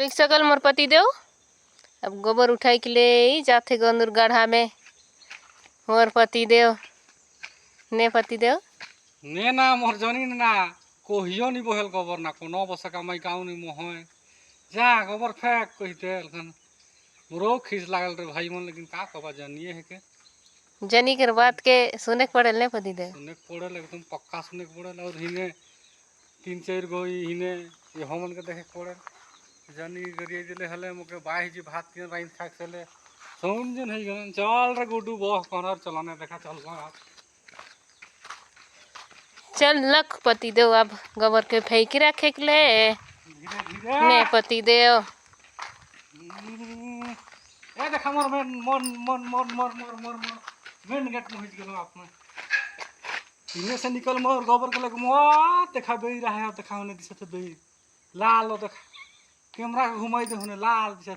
देख सकल मोर पति देव अब गोबर उठाई के ले जाथे गंदुर गढ़ा में। मोर पति देव ने पति देव ने ना मोर जनी ना कोहियो नहीं बोहल गोबर ना कोनो बसका मई गाँव नहीं मोह जा गोबर फेंक कहते लखन मोरो खींच लागल रे भाई मन लेकिन का कबा जानिए है के जनी कर बात के सुने के पड़े ने पति देव सुने के पड़े एकदम पक्का सुने के पड़े और हिने 3-4 गो हिने ये हमन के देखे पड़े जनी गरिए दिले हले मोके बाई जी भात के राइन खाक चले सुन जन है गन चल रे गुडू बह कनर चलाने देखा चल चल लख पति देव अब गोबर के फेंक रखे के ले धीरे धीरे ने पति देव ए देखा मोर मन मन मन मन मोर मोर मोर मोर मेन गेट में हिट गेलो आपने इने से निकल मोर गोबर के लग मोआ देखा बेई रहा है देखा होने दिशा से बेई लाल देखा कैमरा घुमाई दे होने लाल दिशा